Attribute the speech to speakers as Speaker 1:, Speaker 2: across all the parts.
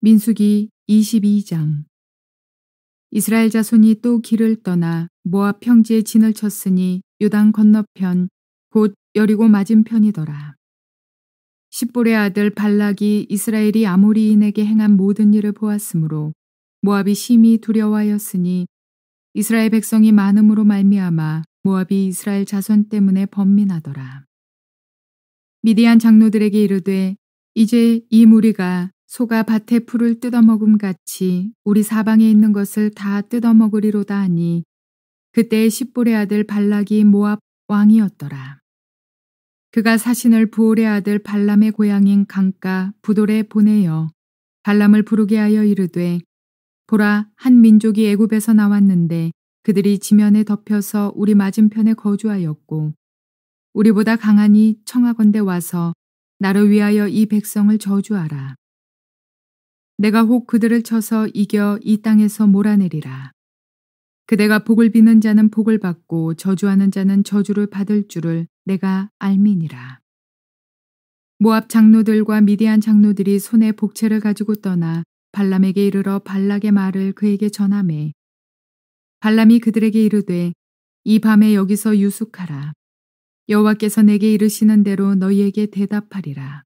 Speaker 1: 민수기 22장. 이스라엘 자손이 또 길을 떠나 모압 평지에 진을 쳤으니 요단 건너편 곧 여리고 맞은편이더라. 십볼의 아들 발락이 이스라엘이 아모리인에게 행한 모든 일을 보았으므로 모압이 심히 두려워하였으니 이스라엘 백성이 많음으로 말미암아 모압이 이스라엘 자손 때문에 번민하더라. 미디안 장로들에게 이르되 이제 이 무리가 소가 밭의 풀을 뜯어먹음 같이 우리 사방에 있는 것을 다 뜯어먹으리로다 하니 그때 십볼의 아들 발락이 모압 왕이었더라. 그가 사신을 부올의 아들 발람의 고향인 강가 부돌에 보내어 발람을 부르게 하여 이르되 보라, 한 민족이 애굽에서 나왔는데 그들이 지면에 덮여서 우리 맞은편에 거주하였고 우리보다 강하니 청하건대 와서 나를 위하여 이 백성을 저주하라. 내가 혹 그들을 쳐서 이겨 이 땅에서 몰아내리라. 그대가 복을 비는 자는 복을 받고 저주하는 자는 저주를 받을 줄을 내가 알미니라. 모압 장로들과 미디안 장로들이 손에 복채를 가지고 떠나 발람에게 이르러 발락의 말을 그에게 전하매 발람이 그들에게 이르되 이 밤에 여기서 유숙하라. 여호와께서 내게 이르시는 대로 너희에게 대답하리라.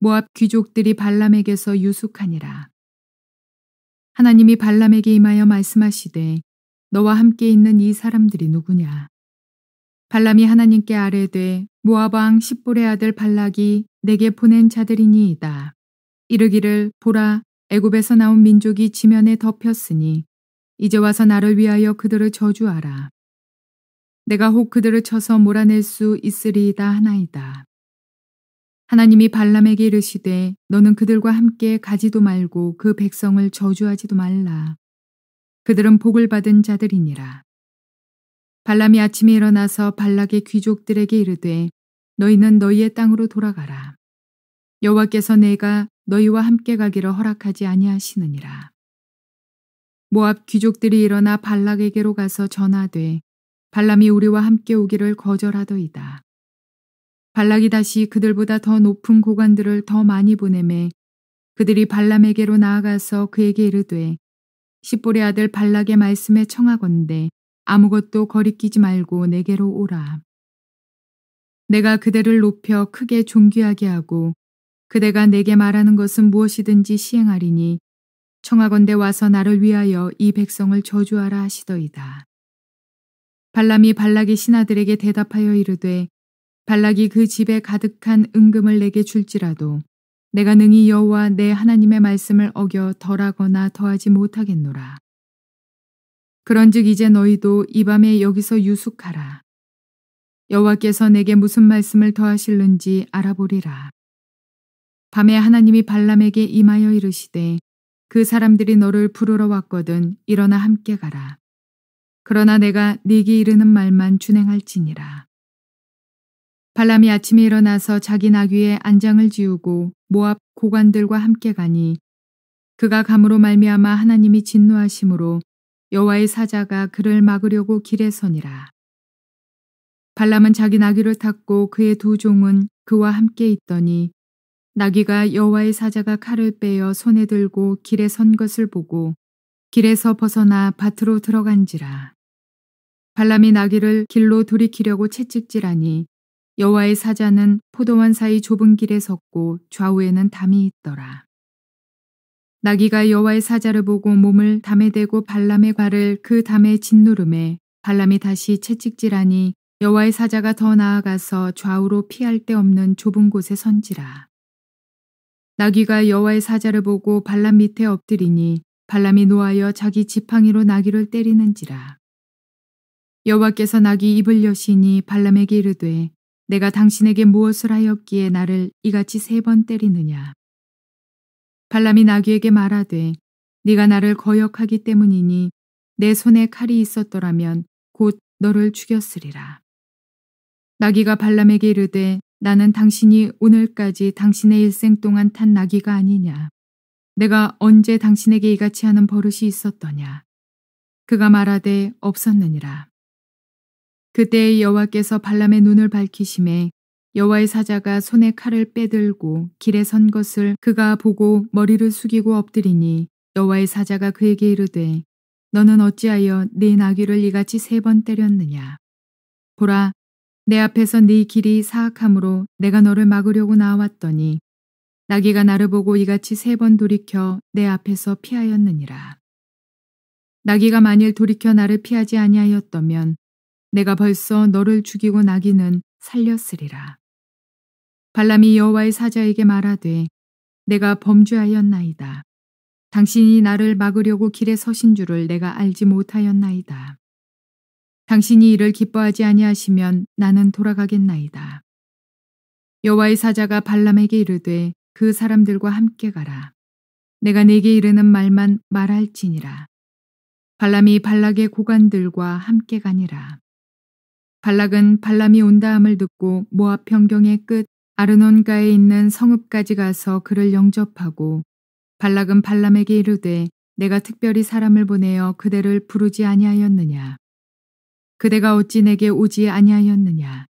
Speaker 1: 모압 귀족들이 발람에게서 유숙하니라. 하나님이 발람에게 임하여 말씀하시되 너와 함께 있는 이 사람들이 누구냐? 발람이 하나님께 아뢰되 모압 왕 십볼의 아들 발락이 내게 보낸 자들이니이다. 이르기를 보라, 애굽에서 나온 민족이 지면에 덮였으니 이제 와서 나를 위하여 그들을 저주하라. 내가 혹 그들을 쳐서 몰아낼 수 있으리이다 하나이다. 하나님이 발람에게 이르시되 너는 그들과 함께 가지도 말고 그 백성을 저주하지도 말라. 그들은 복을 받은 자들이니라. 발람이 아침에 일어나서 발락의 귀족들에게 이르되 너희는 너희의 땅으로 돌아가라. 여호와께서 내가 너희와 함께 가기를 허락하지 아니하시느니라. 모압 귀족들이 일어나 발락에게로 가서 전하되 발람이 우리와 함께 오기를 거절하더이다. 발락이 다시 그들보다 더 높은 고관들을 더 많이 보내매 그들이 발람에게로 나아가서 그에게 이르되 십볼의 아들 발락의 말씀에 청하건대 아무것도 거리끼지 말고 내게로 오라. 내가 그대를 높여 크게 존귀하게 하고 그대가 내게 말하는 것은 무엇이든지 시행하리니 청하건대 와서 나를 위하여 이 백성을 저주하라 하시더이다. 발람이 발락의 신하들에게 대답하여 이르되 발락이 그 집에 가득한 은금을 내게 줄지라도 내가 능히 여호와 내 하나님의 말씀을 어겨 덜하거나 더하지 못하겠노라. 그런즉 이제 너희도 이 밤에 여기서 유숙하라. 여호와께서 내게 무슨 말씀을 더하실는지 알아보리라. 밤에 하나님이 발람에게 임하여 이르시되 그 사람들이 너를 부르러 왔거든 일어나 함께 가라. 그러나 내가 네게 이르는 말만 준행할지니라. 발람이 아침에 일어나서 자기 나귀에 안장을 지우고 모압 고관들과 함께 가니 그가 감으로 말미암아 하나님이 진노하심으로 여호와의 사자가 그를 막으려고 길에 서니라. 발람은 자기 나귀를 탔고 그의 두 종은 그와 함께 있더니 나귀가 여호와의 사자가 칼을 빼어 손에 들고 길에 선 것을 보고 길에서 벗어나 밭으로 들어간지라. 발람이 나귀를 길로 돌이키려고 채찍질하니 여호와의 사자는 포도원 사이 좁은 길에 섰고 좌우에는 담이 있더라. 나귀가 여호와의 사자를 보고 몸을 담에 대고 발람의 발을 그 담에 짓누름에 발람이 다시 채찍질하니 여호와의 사자가 더 나아가서 좌우로 피할 데 없는 좁은 곳에 선지라. 나귀가 여호와의 사자를 보고 발람 밑에 엎드리니 발람이 노하여 자기 지팡이로 나귀를 때리는지라. 여호와께서 나귀 입을 여시니 발람에게 이르되 내가 당신에게 무엇을 하였기에 나를 이같이 3번 때리느냐. 발람이 나귀에게 말하되 네가 나를 거역하기 때문이니 내 손에 칼이 있었더라면 곧 너를 죽였으리라. 나귀가 발람에게 이르되 나는 당신이 오늘까지 당신의 일생 동안 탄 나귀가 아니냐. 내가 언제 당신에게 이같이 하는 버릇이 있었더냐. 그가 말하되 없었느니라. 그때 여호와께서 발람의 눈을 밝히심에 여호와의 사자가 손에 칼을 빼들고 길에 선 것을 그가 보고 머리를 숙이고 엎드리니 여호와의 사자가 그에게 이르되 너는 어찌하여 네 나귀를 이같이 3번 때렸느냐. 보라, 내 앞에서 네 길이 사악함으로 내가 너를 막으려고 나왔더니 나귀가 나를 보고 이같이 3번 돌이켜 내 앞에서 피하였느니라. 나귀가 만일 돌이켜 나를 피하지 아니하였다면 내가 벌써 너를 죽이고 나귀는 살렸으리라. 발람이 여호와의 사자에게 말하되 내가 범죄하였나이다. 당신이 나를 막으려고 길에 서신 줄을 내가 알지 못하였나이다. 당신이 이를 기뻐하지 아니하시면 나는 돌아가겠나이다. 여호와의 사자가 발람에게 이르되 그 사람들과 함께 가라. 내가 네게 이르는 말만 말할지니라. 발람이 발락의 고관들과 함께 가니라. 발락은 발람이 온다함을 듣고 모압 평경의 끝 아르논가에 있는 성읍까지 가서 그를 영접하고 발락은 발람에게 이르되 내가 특별히 사람을 보내어 그대를 부르지 아니하였느냐. 그대가 어찌 내게 오지 아니하였느냐.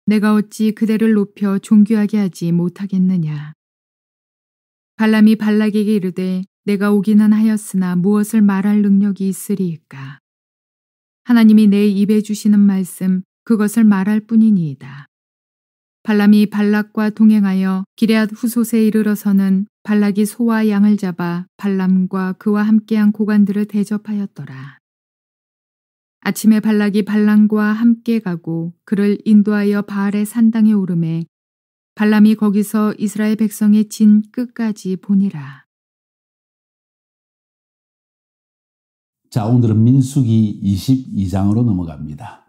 Speaker 1: 내가 어찌 그대를 높여 존귀하게 하지 못하겠느냐. 발람이 발락에게 이르되 내가 오기는 하였으나 무엇을 말할 능력이 있으리이까. 하나님이 내 입에 주시는 말씀 그것을 말할 뿐이니이다. 발람이 발락과 동행하여 기럇 후솥에 이르러서는 발락이 소와 양을 잡아 발람과 그와 함께한 고관들을 대접하였더라. 아침에 발락이 발람과 함께 가고 그를 인도하여 바알의 산당에 오르매 발람이 거기서 이스라엘 백성의 진 끝까지 보니라.
Speaker 2: 자, 오늘은 민수기 22장으로 넘어갑니다.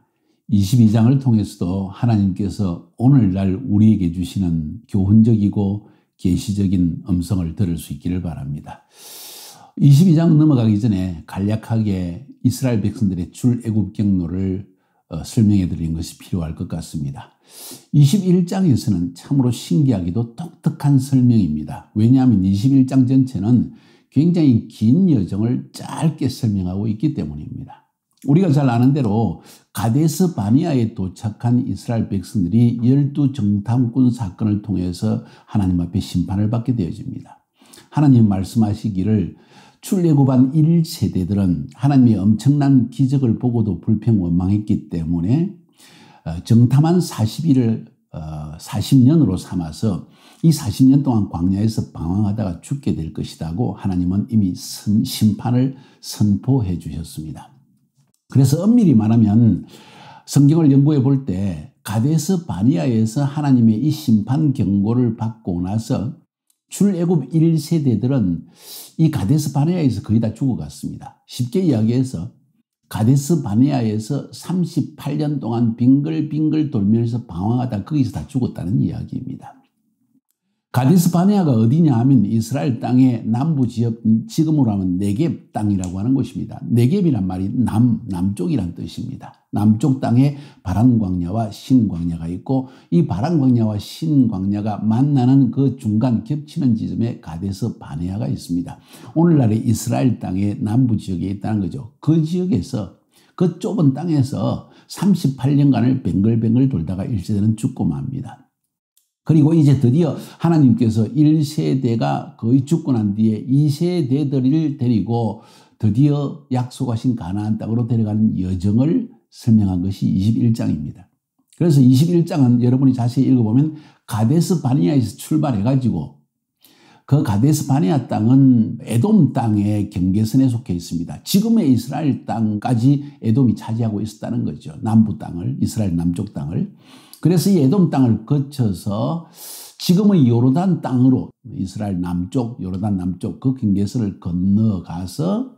Speaker 2: 22장을 통해서도 하나님께서 오늘날 우리에게 주시는 교훈적이고 계시적인 음성을 들을 수 있기를 바랍니다. 22장 넘어가기 전에 간략하게 이스라엘 백성들의 출애굽 경로를 설명해 드리는 것이 필요할 것 같습니다. 21장에서는 참으로 신기하기도 독특한 설명입니다. 왜냐하면 21장 전체는 굉장히 긴 여정을 짧게 설명하고 있기 때문입니다. 우리가 잘 아는 대로 가데스 바니아에 도착한 이스라엘 백성들이 12 정탐꾼 사건을 통해서 하나님 앞에 심판을 받게 되어집니다. 하나님 말씀하시기를 출애굽한 1세대들은 하나님의 엄청난 기적을 보고도 불평원망했기 때문에 정탐한 40일을 40년으로 삼아서 이 40년 동안 광야에서 방황하다가 죽게 될 것이라고 하나님은 이미 심판을 선포해 주셨습니다. 그래서 엄밀히 말하면 성경을 연구해 볼 때 가데스 바니아에서 하나님의 이 심판 경고를 받고 나서 출애굽 1세대들은 이 가데스 바니아에서 거의 다 죽어갔습니다. 쉽게 이야기해서 가데스 바니아에서 38년 동안 빙글빙글 돌면서 방황하다 거기서 다 죽었다는 이야기입니다. 가데스 바네아가 어디냐 하면 이스라엘 땅의 남부 지역, 지금으로 하면 네겝 땅이라고 하는 곳입니다. 네겝이란 말이 남쪽이란 뜻입니다. 남쪽 땅에 바란광야와 신광야가 있고 이 바란광야와 신광야가 만나는 그 중간 겹치는 지점에 가데스 바네아가 있습니다. 오늘날의 이스라엘 땅의 남부 지역에 있다는 거죠. 그 지역에서 그 좁은 땅에서 38년간을 뱅글뱅글 돌다가 1세대는 죽고 맙니다. 그리고 이제 드디어 하나님께서 1세대가 거의 죽고 난 뒤에 2세대들을 데리고 드디어 약속하신 가나안 땅으로 데려가는 여정을 설명한 것이 21장입니다. 그래서 21장은 여러분이 자세히 읽어보면 가데스 바니아에서 출발해가지고 그 가데스 바니아 땅은 에돔 땅의 경계선에 속해 있습니다. 지금의 이스라엘 땅까지 에돔이 차지하고 있었다는 거죠. 남부 땅을, 이스라엘 남쪽 땅을. 그래서 이 에돔 땅을 거쳐서 지금의 요르단 땅으로 이스라엘 남쪽, 요르단 남쪽 그 경계선을 건너가서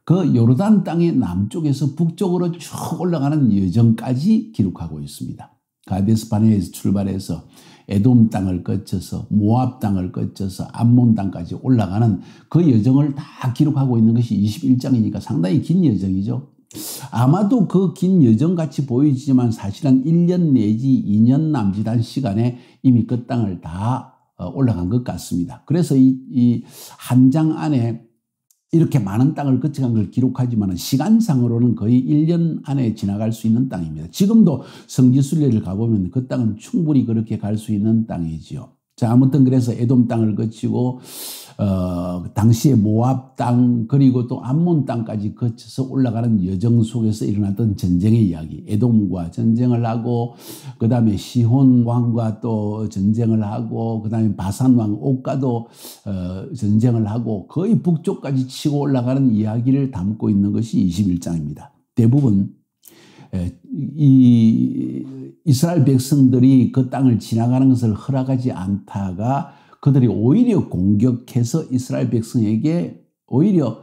Speaker 2: 그 요르단 땅의 남쪽에서 북쪽으로 쭉 올라가는 여정까지 기록하고 있습니다. 가데스 바네아에서 출발해서 에돔 땅을 거쳐서 모압 땅을 거쳐서 암몬 땅까지 올라가는 그 여정을 다 기록하고 있는 것이 21장이니까 상당히 긴 여정이죠. 아마도 그 긴 여정같이 보이지만 사실은 1년 내지 2년 남짓한 시간에 이미 그 땅을 다 올라간 것 같습니다. 그래서 이 한 장 안에 이렇게 많은 땅을 거쳐간 걸 기록하지만 시간상으로는 거의 1년 안에 지나갈 수 있는 땅입니다. 지금도 성지순례를 가보면 그 땅은 충분히 그렇게 갈 수 있는 땅이지요. 자, 아무튼 그래서 에돔 땅을 거치고 당시에 모압 땅 그리고 또 암몬 땅까지 거쳐서 올라가는 여정 속에서 일어났던 전쟁의 이야기. 에돔과 전쟁을 하고 그 다음에 시혼 왕과 또 전쟁을 하고 그 다음에 바산 왕 옥과도 전쟁을 하고 거의 북쪽까지 치고 올라가는 이야기를 담고 있는 것이 21장입니다. 대부분 이 이스라엘 백성들이 그 땅을 지나가는 것을 허락하지 않다가 그들이 오히려 공격해서 이스라엘 백성에게 오히려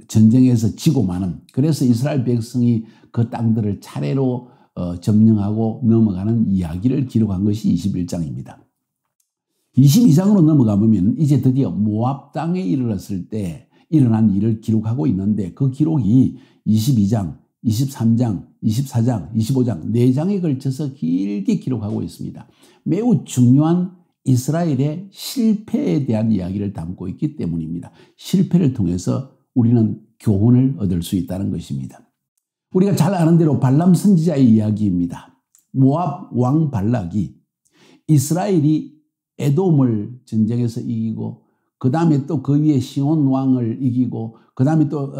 Speaker 2: 전쟁에서 지고 마는, 그래서 이스라엘 백성이 그 땅들을 차례로 점령하고 넘어가는 이야기를 기록한 것이 21장입니다. 22장으로 넘어가면 이제 드디어 모압 땅에 이르렀을 때 일어난 일을 기록하고 있는데 그 기록이 22장, 23장, 24장, 25장 4장에 걸쳐서 길게 기록하고 있습니다. 매우 중요한 이스라엘의 실패에 대한 이야기를 담고 있기 때문입니다. 실패를 통해서 우리는 교훈을 얻을 수 있다는 것입니다. 우리가 잘 아는 대로 발람 선지자의 이야기입니다. 모압 왕 발락이 이스라엘이 에돔을 전쟁에서 이기고 그 다음에 또 그 위에 시온 왕을 이기고 그 다음에 또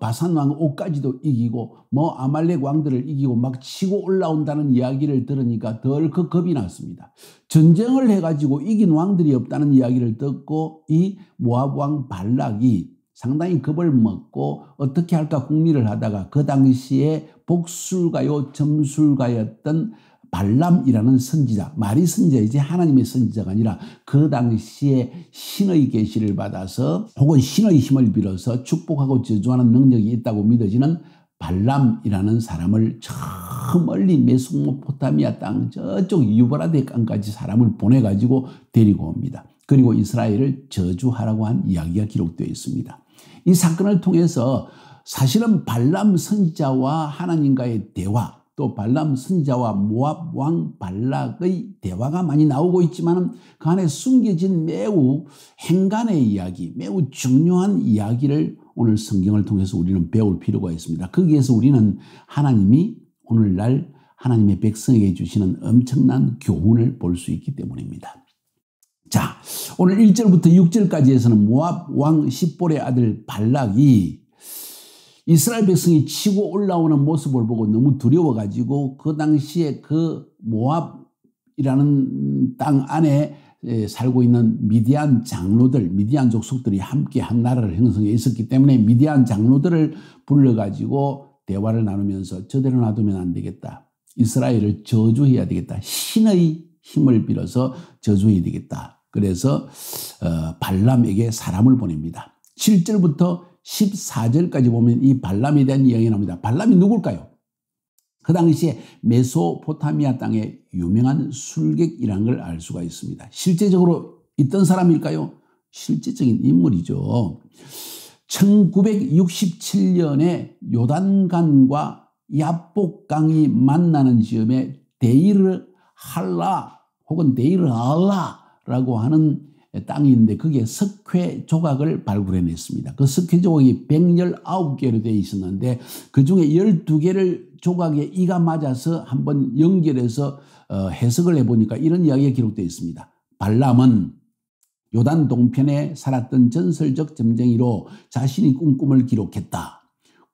Speaker 2: 바산 왕 옥까지도 이기고 뭐 아말렉 왕들을 이기고 막 치고 올라온다는 이야기를 들으니까 덜컥 겁이 났습니다. 전쟁을 해가지고 이긴 왕들이 없다는 이야기를 듣고 이 모압 왕 발락이 상당히 겁을 먹고 어떻게 할까 궁리를 하다가 그 당시에 복술가요 점술가였던 발람이라는 선지자, 말이 선지자이지 하나님의 선지자가 아니라 그 당시에 신의 계시를 받아서 혹은 신의 힘을 빌어서 축복하고 저주하는 능력이 있다고 믿어지는 발람이라는 사람을 저 멀리 메소포타미아 땅 저쪽 유브라데 강까지 사람을 보내가지고 데리고 옵니다. 그리고 이스라엘을 저주하라고 한 이야기가 기록되어 있습니다. 이 사건을 통해서 사실은 발람 선지자와 하나님과의 대화, 또 발람 선지자와 모압 왕 발락의 대화가 많이 나오고 있지만 그 안에 숨겨진 매우 행간의 이야기, 매우 중요한 이야기를 오늘 성경을 통해서 우리는 배울 필요가 있습니다. 거기에서 우리는 하나님이 오늘날 하나님의 백성에게 주시는 엄청난 교훈을 볼 수 있기 때문입니다. 자, 오늘 1절부터 6절까지에서는 모압 왕 십볼의 아들 발락이 이스라엘 백성이 치고 올라오는 모습을 보고 너무 두려워가지고 그 당시에 그 모압이라는 땅 안에 살고 있는 미디안 장로들, 미디안 족속들이 함께 한 나라를 형성해 있었기 때문에 미디안 장로들을 불러가지고 대화를 나누면서 저대로 놔두면 안 되겠다. 이스라엘을 저주해야 되겠다. 신의 힘을 빌어서 저주해야 되겠다. 그래서 발람에게 사람을 보냅니다. 7절부터 14절까지 보면 이 발람에 대한 이야기가 나옵니다. 발람이 누굴까요? 그 당시에 메소포타미아 땅의 유명한 술객이라는 걸 알 수가 있습니다. 실제적으로 있던 사람일까요? 실제적인 인물이죠. 1967년에 요단강과 야복강이 만나는 지점에 데이르 할라 혹은 데이르 알라라고 하는 땅이 있는데 그게 석회 조각을 발굴해냈습니다. 그 석회 조각이 119개로 되어 있었는데 그중에 12개를 조각에 이가 맞아서 한번 연결해서 해석을 해보니까 이런 이야기가 기록되어 있습니다. 발람은 요단 동편에 살았던 전설적 점쟁이로 자신이 꾼 꿈을 기록했다.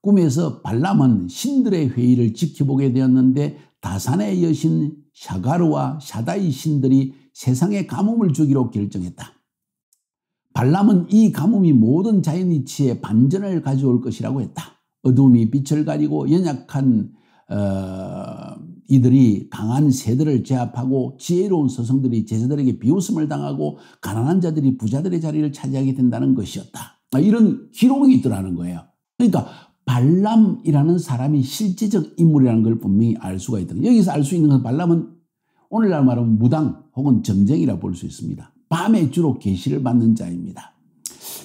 Speaker 2: 꿈에서 발람은 신들의 회의를 지켜보게 되었는데 다산의 여신 샤가르와 샤다이 신들이 세상에 가뭄을 주기로 결정했다. 발람은 이 가뭄이 모든 자연이치에 반전을 가져올 것이라고 했다. 어둠이 빛을 가리고 연약한 이들이 강한 새들을 제압하고 지혜로운 서성들이 제자들에게 비웃음을 당하고 가난한 자들이 부자들의 자리를 차지하게 된다는 것이었다. 이런 기록이 있더라는 거예요. 그러니까 발람이라는 사람이 실제적 인물이라는 걸 분명히 알 수가 있다. 여기서 알 수 있는 건 발람은 오늘날 말하면 무당 혹은 점쟁이라 볼 수 있습니다. 밤에 주로 계시를 받는 자입니다.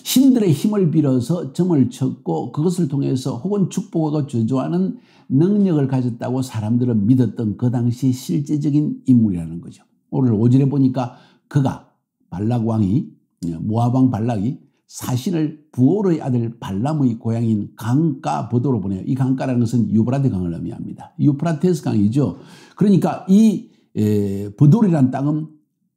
Speaker 2: 신들의 힘을 빌어서 점을 쳤고 그것을 통해서 혹은 축복하고 저주하는 능력을 가졌다고 사람들은 믿었던 그 당시 실제적인 인물이라는 거죠. 오늘 5절에 보니까 그가 발락 왕이 모압 왕 발락이 사신을 부올의 아들 발람의 고향인 강가 버도로 보내요. 이 강가라는 것은 유브라데 강을 의미합니다. 유프라테스 강이죠. 그러니까 이 버돌이라는 땅은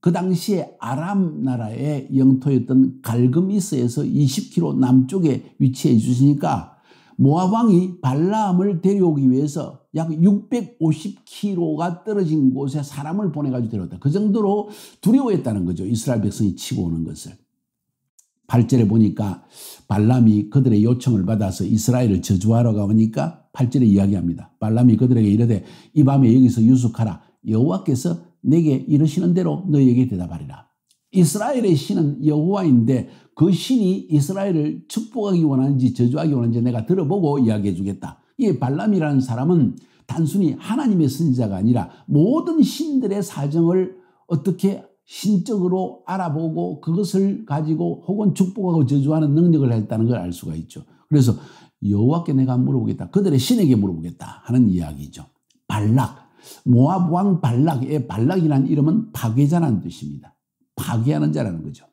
Speaker 2: 그 당시에 아람 나라의 영토였던 갈그미스에서 20km 남쪽에 위치해 주시니까 모압 왕이 발람을 데려오기 위해서 약 650km가 떨어진 곳에 사람을 보내가지고 데려왔다. 그 정도로 두려워했다는 거죠. 이스라엘 백성이 치고 오는 것을. 8절에 보니까 발람이 그들의 요청을 받아서 이스라엘을 저주하러 가보니까 8절에 이야기합니다. 발람이 그들에게 이르되 이 밤에 여기서 유숙하라. 여호와께서 내게 이르시는 대로 너희에게 대답하리라. 이스라엘의 신은 여호와인데 그 신이 이스라엘을 축복하기 원하는지 저주하기 원하는지 내가 들어보고 이야기해 주겠다. 이 발람이라는 사람은 단순히 하나님의 선지자가 아니라 모든 신들의 사정을 어떻게 신적으로 알아보고 그것을 가지고 혹은 축복하고 저주하는 능력을 했다는 걸 알 수가 있죠. 그래서 여호와께 내가 물어보겠다. 그들의 신에게 물어보겠다 하는 이야기죠. 발락, 모압 왕 발락의 발락이라는 이름은 파괴자라는 뜻입니다. 파괴하는 자라는 거죠.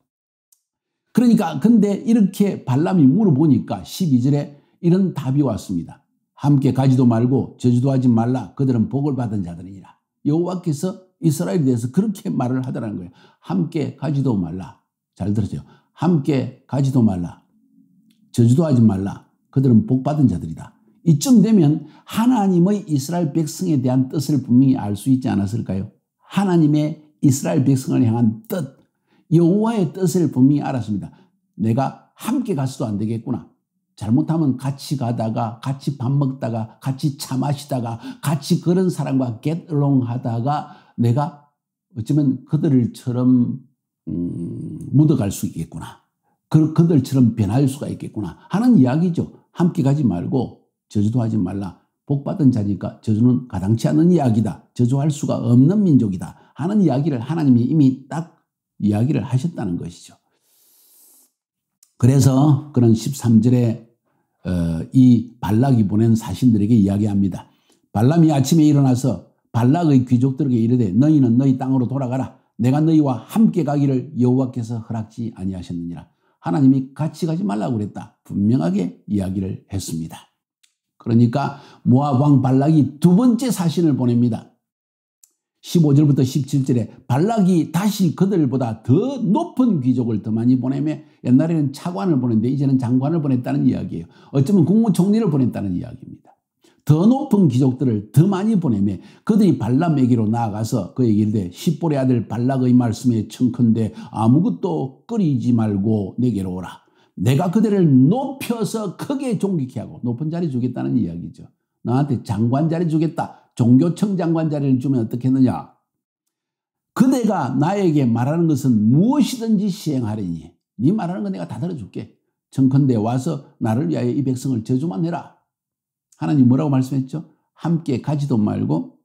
Speaker 2: 그러니까 근데 이렇게 발람이 물어보니까 12절에 이런 답이 왔습니다. 함께 가지도 말고 저주도 하지 말라. 그들은 복을 받은 자들이니라. 여호와께서 이스라엘에 대해서 그렇게 말을 하더라는 거예요. 함께 가지도 말라. 잘 들으세요. 함께 가지도 말라. 저주도 하지 말라. 그들은 복 받은 자들이다. 이쯤 되면 하나님의 이스라엘 백성에 대한 뜻을 분명히 알 수 있지 않았을까요? 하나님의 이스라엘 백성을 향한 뜻, 여호와의 뜻을 분명히 알았습니다. 내가 함께 가서도 안 되겠구나. 잘못하면 같이 가다가 같이 밥 먹다가 같이 차 마시다가 같이 그런 사람과 get along 하다가 내가 어쩌면 그들처럼 묻어갈 수 있겠구나. 그들처럼 변할 수가 있겠구나 하는 이야기죠. 함께 가지 말고 저주도 하지 말라. 복받은 자니까 저주는 가당치 않은 이야기다. 저주할 수가 없는 민족이다 하는 이야기를 하나님이 이미 딱 이야기를 하셨다는 것이죠. 그래서 그런 13절에 이 발락이 보낸 사신들에게 이야기합니다. 발람이 아침에 일어나서 발락의 귀족들에게 이르되 너희는 너희 땅으로 돌아가라. 내가 너희와 함께 가기를 여호와께서 허락지 아니하셨느니라. 하나님이 같이 가지 말라고 그랬다. 분명하게 이야기를 했습니다. 그러니까 모압 왕 발락이 두 번째 사신을 보냅니다. 15절부터 17절에 발락이 다시 그들보다 더 높은 귀족을 더 많이 보내며 옛날에는 차관을 보냈는데 이제는 장관을 보냈다는 이야기예요. 어쩌면 국무총리를 보냈다는 이야기입니다. 더 높은 귀족들을 더 많이 보내며 그들이 발람에게로 나아가서 그에게 이르되 십볼의 아들 발락의 말씀에 청컨대 아무것도 꺼리지 말고 내게로 오라. 내가 그들을 높여서 크게 존귀케 하고 높은 자리 주겠다는 이야기죠. 너한테 장관 자리 주겠다. 종교청 장관 자리를 주면 어떻겠느냐. 그대가 나에게 말하는 것은 무엇이든지 시행하리니 네 말하는 거 내가 다 들어줄게. 청컨대 와서 나를 위하여 이 백성을 저주만 해라. 하나님 뭐라고 말씀했죠? 함께 가지도 말고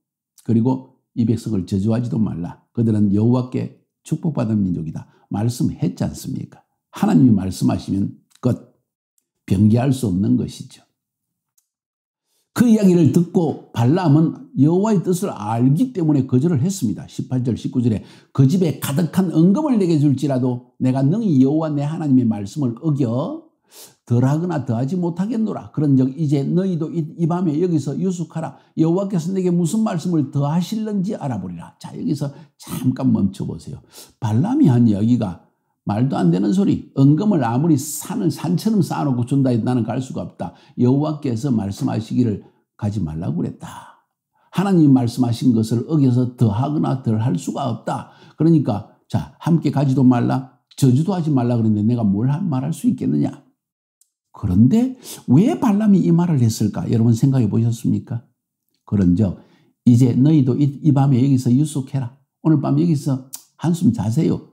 Speaker 2: 그리고 이 백성을 저주하지도 말라. 그들은 여호와께 축복받은 민족이다. 말씀했지 않습니까? 하나님이 말씀하시면 끝. 변개할 수 없는 것이죠. 그 이야기를 듣고 발람은 여호와의 뜻을 알기 때문에 거절을 했습니다. 18절 19절에 그 집에 가득한 은금을 내게 줄지라도 내가 능히 여호와 내 하나님의 말씀을 어겨 덜하거나 더하지 못하겠노라. 그런즉 이제 너희도 이 밤에 여기서 유숙하라. 여호와께서 내게 무슨 말씀을 더하실는지 알아보리라. 자, 여기서 잠깐 멈춰보세요. 발람이 한 이야기가 말도 안 되는 소리. 은금을 아무리 산처럼 쌓아놓고 준다 해도 나는 갈 수가 없다. 여호와께서 말씀하시기를 가지 말라고 그랬다. 하나님이 말씀하신 것을 어겨서 더하거나 덜할 수가 없다. 그러니까 자, 함께 가지도 말라. 저주도 하지 말라 그랬는데 내가 뭘 말할 수 있겠느냐. 그런데 왜 발람이 이 말을 했을까? 여러분 생각해 보셨습니까? 그런즉 이제 너희도 이 밤에 여기서 유숙해라. 오늘 밤 여기서 한숨 자세요.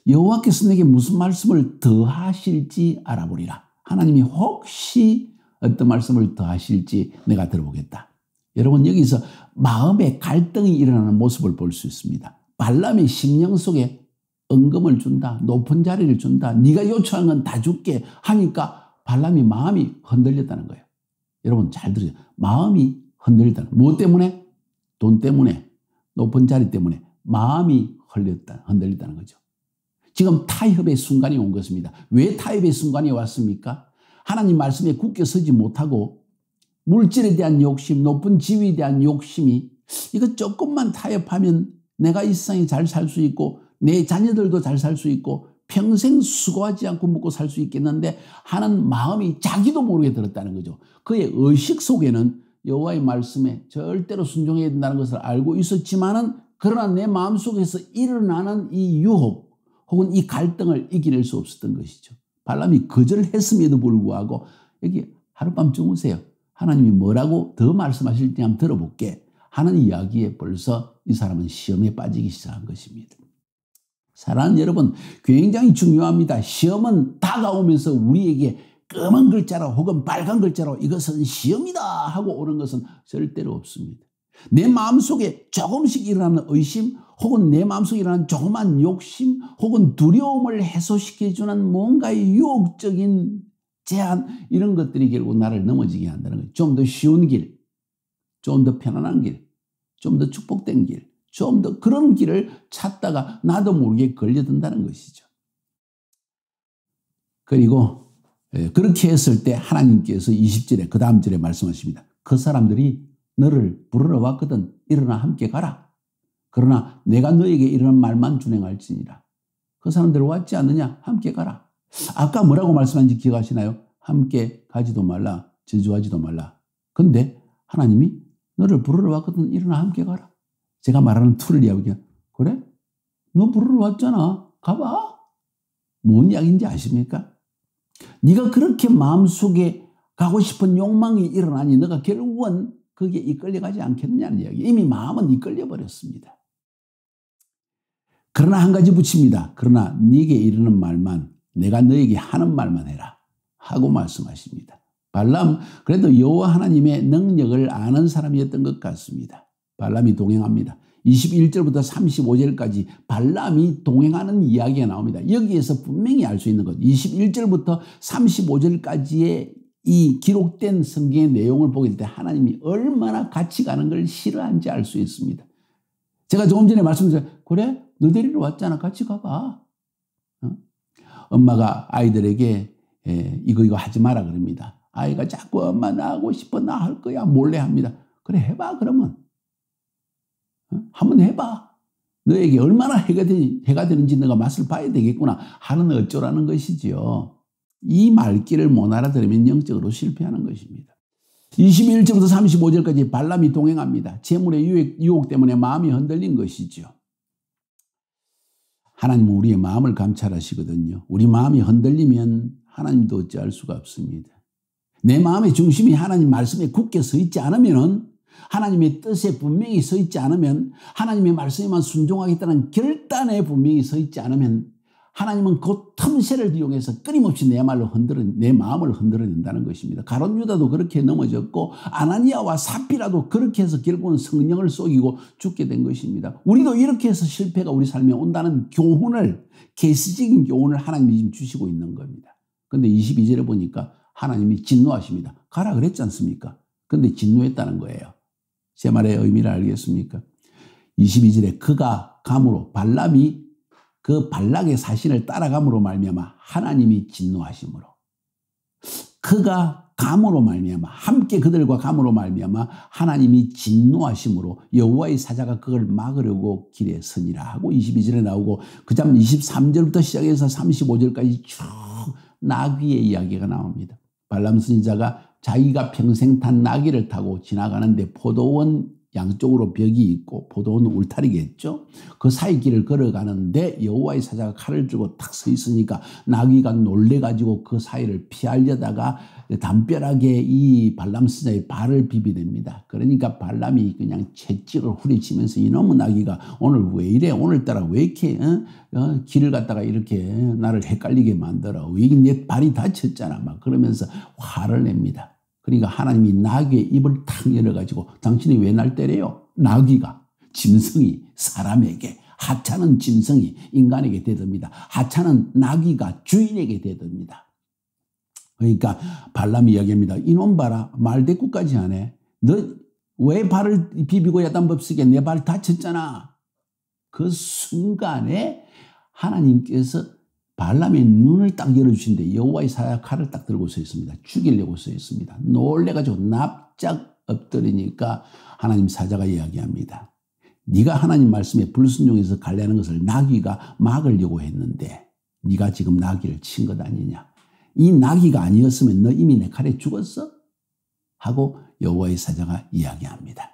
Speaker 2: 여호와께서 내게 무슨 말씀을 더하실지 알아보리라. 하나님이 혹시 어떤 말씀을 더하실지 내가 들어보겠다. 여러분 여기서 마음의 갈등이 일어나는 모습을 볼 수 있습니다. 발람의 심령 속에 은금을 준다. 높은 자리를 준다. 네가 요청한 건 다 줄게 하니까 발람이 마음이 흔들렸다는 거예요. 여러분 잘 들으세요. 마음이 흔들렸다는 거예요. 무엇 때문에? 돈 때문에, 높은 자리 때문에 마음이 흔들렸다는 거죠. 지금 타협의 순간이 온 것입니다. 왜 타협의 순간이 왔습니까? 하나님 말씀에 굳게 서지 못하고 물질에 대한 욕심, 높은 지위에 대한 욕심이 이거 조금만 타협하면 내가 이 세상에 잘 살 수 있고 내 자녀들도 잘 살 수 있고 평생 수고하지 않고 먹고 살 수 있겠는데 하는 마음이 자기도 모르게 들었다는 거죠. 그의 의식 속에는 여호와의 말씀에 절대로 순종해야 된다는 것을 알고 있었지만은 그러나 내 마음속에서 일어나는 이 유혹 혹은 이 갈등을 이겨낼 수 없었던 것이죠. 발람이 거절했음에도 불구하고 여기 하룻밤 주무세요. 하나님이 뭐라고 더 말씀하실지 한번 들어볼게 하는 이야기에 벌써 이 사람은 시험에 빠지기 시작한 것입니다. 사랑하는 여러분, 굉장히 중요합니다. 시험은 다가오면서 우리에게 검은 글자로 혹은 빨간 글자로 이것은 시험이다 하고 오는 것은 절대로 없습니다. 내 마음속에 조금씩 일어나는 의심 혹은 내 마음속에 일어나는 조그만 욕심 혹은 두려움을 해소시켜주는 뭔가의 유혹적인 제한 이런 것들이 결국 나를 넘어지게 한다는 거예요. 좀 더 쉬운 길, 좀 더 편안한 길, 좀 더 축복된 길, 좀 더 그런 길을 찾다가 나도 모르게 걸려든다는 것이죠. 그리고 그렇게 했을 때 하나님께서 20절에 그 다음 절에 말씀하십니다. 그 사람들이 너를 부르러 왔거든 일어나 함께 가라. 그러나 내가 너에게 이런 말만 준행할지니라. 그 사람들 왔지 않느냐? 함께 가라. 아까 뭐라고 말씀하신지 기억하시나요? 함께 가지도 말라, 저주하지도 말라. 근데 하나님이 너를 부르러 왔거든 일어나 함께 가라. 제가 말하는 툴을 이야기해. 그래? 너 부르러 왔잖아. 가봐. 뭔 이야기인지 아십니까? 네가 그렇게 마음속에 가고 싶은 욕망이 일어나니 너가 결국은 거기에 이끌려가지 않겠느냐는 이야기. 이미 마음은 이끌려 버렸습니다. 그러나 한 가지 붙입니다. 그러나 네게 이르는 말만 내가 너에게 하는 말만 해라 하고 말씀하십니다. 발람 그래도 여호와 하나님의 능력을 아는 사람이었던 것 같습니다. 발람이 동행합니다. 21절부터 35절까지 발람이 동행하는 이야기가 나옵니다. 여기에서 분명히 알 수 있는 것 21절부터 35절까지의 이 기록된 성경의 내용을 보게 될 때 하나님이 얼마나 같이 가는 걸 싫어하는지 알 수 있습니다. 제가 조금 전에 말씀드렸어요. 그래? 너 데리러 왔잖아. 같이 가봐. 엄마가 아이들에게 이거 하지 마라 그럽니다. 아이가 자꾸 엄마 나 하고 싶어 나 할 거야 몰래 합니다. 그래 해봐 그러면. 한번 해봐. 너에게 얼마나 해가 되는지 너가 맛을 봐야 되겠구나 하는 어쩌라는 것이지요. 이 말귀를 못 알아들으면 영적으로 실패하는 것입니다. 21절부터 35절까지 발람이 동행합니다. 재물의 유혹 때문에 마음이 흔들린 것이죠. 하나님은 우리의 마음을 감찰하시거든요. 우리 마음이 흔들리면 하나님도 어찌할 수가 없습니다. 내 마음의 중심이 하나님 말씀에 굳게 서 있지 않으면 하나님의 뜻에 분명히 서 있지 않으면 하나님의 말씀에만 순종하겠다는 결단에 분명히 서 있지 않으면 하나님은 그 틈새를 이용해서 끊임없이 내 마음을 흔들어낸다는 것입니다. 가룟 유다도 그렇게 넘어졌고 아나니아와 삽비라도 그렇게 해서 결국은 성령을 속이고 죽게 된 것입니다. 우리도 이렇게 해서 실패가 우리 삶에 온다는 교훈을 계시적인 교훈을 하나님이 지금 주시고 있는 겁니다. 그런데 22절에 보니까 하나님이 진노하십니다. 가라 그랬지 않습니까? 그런데 진노했다는 거예요. 제 말의 의미를 알겠습니까? 22절에 그가 감으로 발람이 그 발락의 사신을 따라감으로 말미암아 하나님이 진노하심으로 그가 감으로 말미암아 함께 그들과 감으로 말미암아 하나님이 진노하심으로 여호와의 사자가 그걸 막으려고 길에 서니라 하고 22절에 나오고 그 다음 23절부터 시작해서 35절까지 쭉 나귀의 이야기가 나옵니다. 발람 선지자가 자기가 평생 탄 나귀를 타고 지나가는데 포도원 양쪽으로 벽이 있고 포도원은 울타리겠죠. 그 사이 길을 걸어가는데 여호와의 사자가 칼을 들고 탁 서 있으니까 나귀가 놀래가지고 그 사이를 피하려다가 담벼락에 이 발람 선지자의 발을 비비댑니다. 그러니까 발람이 그냥 채찍을 후리치면서 이놈의 나귀가 오늘 왜 이래? 오늘따라 왜 이렇게 길을 갖다가 이렇게 나를 헷갈리게 만들어? 왜 내 발이 다쳤잖아. 막 그러면서 화를 냅니다. 그러니까 하나님이 나귀의 입을 탁 열어가지고 당신이 왜 날 때려요? 나귀가 짐승이 사람에게 하찮은 짐승이 인간에게 대듭니다. 하찮은 나귀가 주인에게 대듭니다. 그러니까 발람이 이야기합니다. 이놈 봐라 말대꾸까지 하네. 너 왜 발을 비비고 야단법석에 내 발 다쳤잖아. 그 순간에 하나님께서 발람의 눈을 딱 열어주신데 여호와의 사자가 칼을 딱 들고 서 있습니다. 죽이려고 서 있습니다. 놀래가지고 납작 엎드리니까 하나님 사자가 이야기합니다. 네가 하나님 말씀에 불순종해서 갈래하는 것을 나귀가 막으려고 했는데 네가 지금 나귀를 친 것 아니냐. 이 나귀가 아니었으면 너 이미 내 칼에 죽었어? 하고 여호와의 사자가 이야기합니다.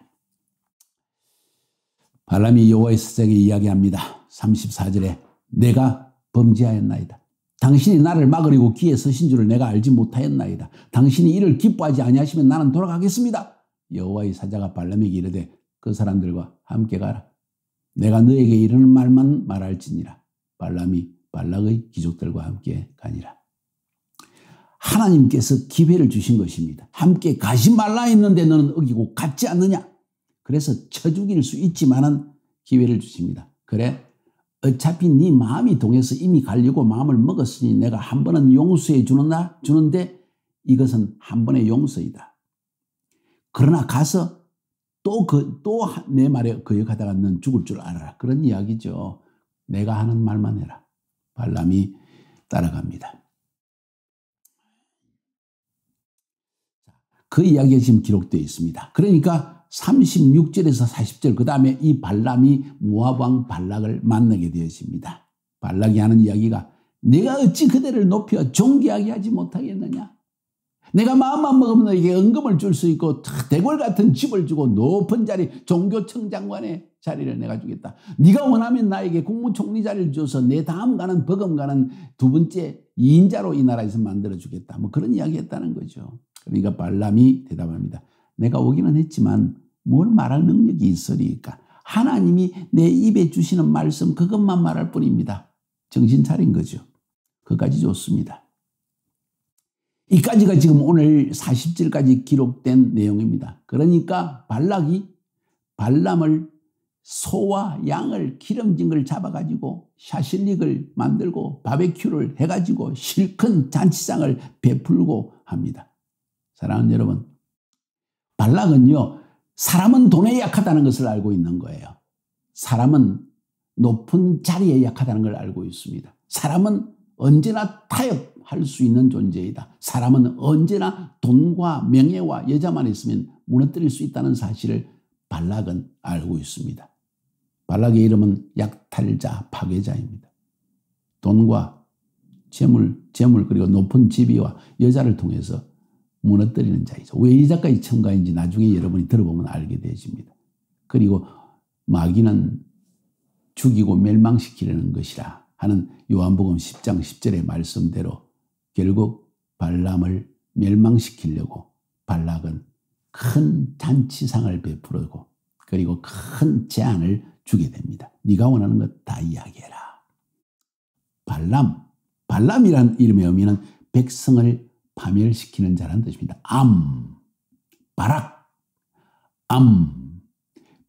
Speaker 2: 발람이 여호와의 사자에게 이야기합니다. 34절에 내가 범죄하였나이다. 당신이 나를 막으려고 귀에 서신 줄을 내가 알지 못하였나이다. 당신이 이를 기뻐하지 아니하시면 나는 돌아가겠습니다. 여호와의 사자가 발람에게 이르되 그 사람들과 함께 가라. 내가 너에게 이르는 말만 말할지니라. 발람이 발락의 귀족들과 함께 가니라. 하나님께서 기회를 주신 것입니다. 함께 가지 말라 했는데 너는 어기고 갔지 않느냐. 그래서 쳐 죽일 수 있지만은 기회를 주십니다. 그래, 어차피 네 마음이 동해서 이미 가려고 마음을 먹었으니 내가 한 번은 용서해 주는데 이것은 한 번의 용서이다. 그러나 가서 또 내 말에 거역하다가 넌 죽을 줄 알아라. 그런 이야기죠. 내가 하는 말만 해라. 발람이 따라갑니다. 그 이야기가 지금 기록되어 있습니다. 그러니까 36절에서 40절 그 다음에 이 발람이 모압 왕 발락을 만나게 되었습니다. 발락이 하는 이야기가 내가 어찌 그대를 높여 존귀하게 하지 못하겠느냐. 내가 마음만 먹으면 너에게 은금을 줄 수 있고 대궐 같은 집을 주고 높은 자리 종교청 장관의 자리를 내가 주겠다. 네가 원하면 나에게 국무총리 자리를 줘서 내 다음 가는 버금가는 두 번째 2인자로 이 나라에서 만들어주겠다. 뭐 그런 이야기 했다는 거죠. 그러니까 발람이 대답합니다. 내가 오기는 했지만 뭘 말할 능력이 있으리까. 하나님이 내 입에 주시는 말씀 그것만 말할 뿐입니다. 정신 차린 거죠. 그까지 좋습니다. 이까지가 지금 오늘 40절까지 기록된 내용입니다. 그러니까 발락이 발람을 소와 양을 기름진 걸 잡아가지고 샤실릭을 만들고 바베큐를 해가지고 실컷 잔치상을 베풀고 합니다. 사랑하는 여러분, 발락은요, 사람은 돈에 약하다는 것을 알고 있는 거예요. 사람은 높은 자리에 약하다는 걸 알고 있습니다. 사람은 언제나 타협할 수 있는 존재이다. 사람은 언제나 돈과 명예와 여자만 있으면 무너뜨릴 수 있다는 사실을 발락은 알고 있습니다. 발락의 이름은 약탈자, 파괴자입니다. 돈과 재물 그리고 높은 지위와 여자를 통해서 무너뜨리는 자이죠. 왜 이 작가의 첨가인지 나중에 여러분이 들어보면 알게 되십니다. 그리고 마귀는 죽이고 멸망시키려는 것이라 하는 요한복음 10장 10절의 말씀대로 결국 발람을 멸망시키려고 발락은 큰 잔치상을 베풀고 그리고 큰 제안을 주게 됩니다. 네가 원하는 것 다 이야기해라. 발람이란 이름의 의미는 백성을 파멸시키는 자라는 뜻입니다. 바락,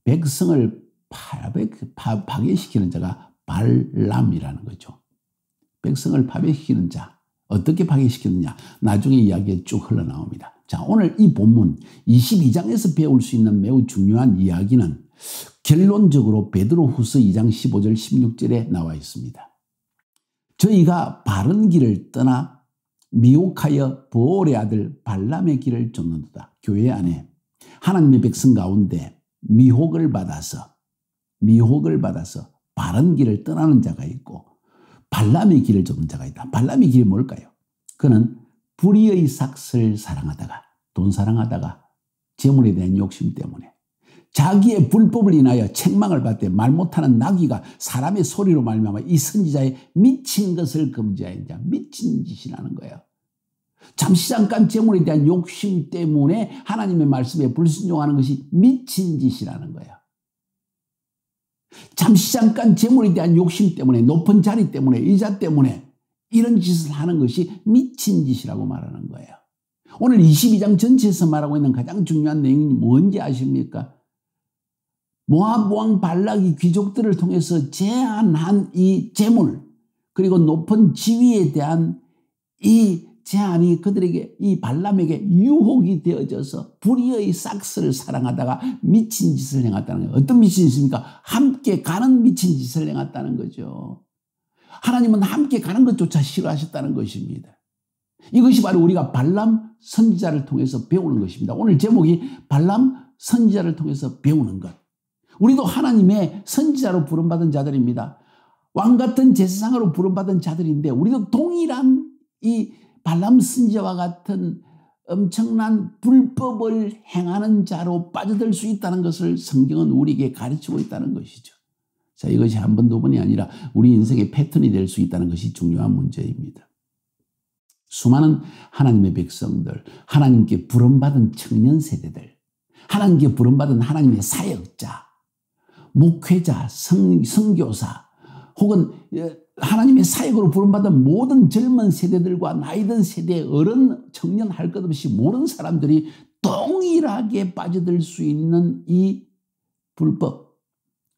Speaker 2: 백성을 파괴시키는 자가 발람이라는 거죠. 백성을 파괴시키는 자. 어떻게 파괴시키느냐. 나중에 이야기에 쭉 흘러나옵니다. 자, 오늘 이 본문 22장에서 배울 수 있는 매우 중요한 이야기는 결론적으로 베드로후서 2장 15절 16절에 나와 있습니다. 저희가 바른 길을 떠나 미혹하여 보올의 아들 발람의 길을 쫓는도다. 교회 안에 하나님의 백성 가운데 미혹을 받아서 바른 길을 떠나는 자가 있고 발람의 길을 쫓는 자가 있다. 발람의 길이 뭘까요? 그는 불의의 삭슬 사랑하다가 돈 사랑하다가 재물에 대한 욕심 때문에 자기의 불법을 인하여 책망을 받되 말 못하는 나귀가 사람의 소리로 말미암아 이 선지자의 미친 것을 금지하는 자, 미친 짓이라는 거예요. 잠시 잠깐 재물에 대한 욕심 때문에 하나님의 말씀에 불순종하는 것이 미친 짓이라는 거예요. 잠시 잠깐 재물에 대한 욕심 때문에 높은 자리 때문에 의자 때문에 이런 짓을 하는 것이 미친 짓이라고 말하는 거예요. 오늘 22장 전체에서 말하고 있는 가장 중요한 내용이 뭔지 아십니까? 모압 왕 발락이 귀족들을 통해서 제안한 이 재물 그리고 높은 지위에 대한 이 제안이 그들에게 이 발람에게 유혹이 되어져서 불의의 삭스를 사랑하다가 미친 짓을 행했다는 거예요. 어떤 미친 짓입니까? 함께 가는 미친 짓을 행했다는 거죠. 하나님은 함께 가는 것조차 싫어하셨다는 것입니다. 이것이 바로 우리가 발람 선지자를 통해서 배우는 것입니다. 오늘 제목이 발람 선지자를 통해서 배우는 것. 우리도 하나님의 선지자로 부름받은 자들입니다. 왕같은 제사장으로 부름받은 자들인데 우리도 동일한 이 발람 선지자와 같은 엄청난 불법을 행하는 자로 빠져들 수 있다는 것을 성경은 우리에게 가르치고 있다는 것이죠. 자, 이것이 한 번, 두 번이 아니라 우리 인생의 패턴이 될 수 있다는 것이 중요한 문제입니다. 수많은 하나님의 백성들, 하나님께 부름받은 청년 세대들, 하나님께 부름받은 하나님의 사역자, 목회자, 선교사, 혹은 하나님의 사역으로 부름받은 모든 젊은 세대들과 나이든 세대, 어른, 청년 할 것 없이 모든 사람들이 동일하게 빠져들 수 있는 이 불법,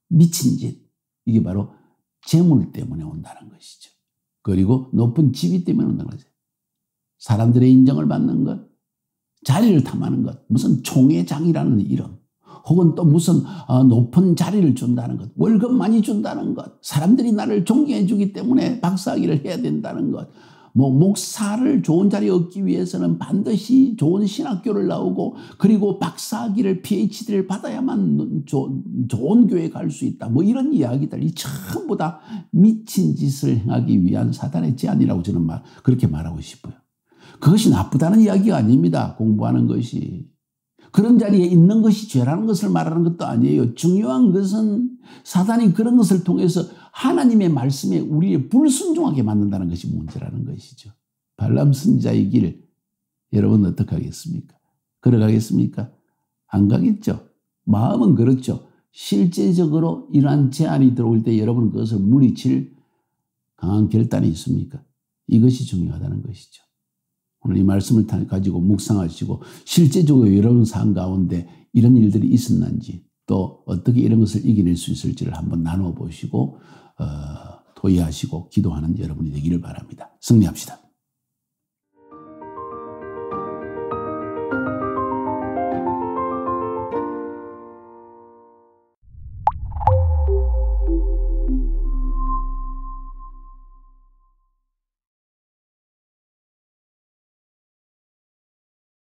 Speaker 2: 미친 짓, 이게 바로 재물 때문에 온다는 것이죠. 그리고 높은 지위 때문에 온다는 거죠. 사람들의 인정을 받는 것, 자리를 탐하는 것, 무슨 총회장이라는 이름, 혹은 또 무슨 높은 자리를 준다는 것, 월급 많이 준다는 것, 사람들이 나를 존경해 주기 때문에 박사학위를 해야 된다는 것, 목사를 좋은 자리에 얻기 위해서는 반드시 좋은 신학교를 나오고 그리고 박사학위를 PhD를 받아야만 좋은 교회에 갈 수 있다. 이런 이야기들이 전부 다 미친 짓을 행하기 위한 사단의 제안이라고 저는 그렇게 말하고 싶어요. 그것이 나쁘다는 이야기가 아닙니다. 공부하는 것이. 그런 자리에 있는 것이 죄라는 것을 말하는 것도 아니에요. 중요한 것은 사단이 그런 것을 통해서 하나님의 말씀에 우리를 불순종하게 만든다는 것이 문제라는 것이죠. 발람 선지자의 길, 여러분 어떻게 하겠습니까? 걸어가겠습니까? 안 가겠죠. 마음은 그렇죠. 실제적으로 이러한 제안이 들어올 때 여러분은 그것을 물리칠 강한 결단이 있습니까? 이것이 중요하다는 것이죠. 오늘 이 말씀을 가지고 묵상하시고 실제적으로 여러분 삶 가운데 이런 일들이 있었는지 또 어떻게 이런 것을 이겨낼 수 있을지를 한번 나눠보시고 토의하시고 기도하는 여러분이 되기를 바랍니다. 승리합시다.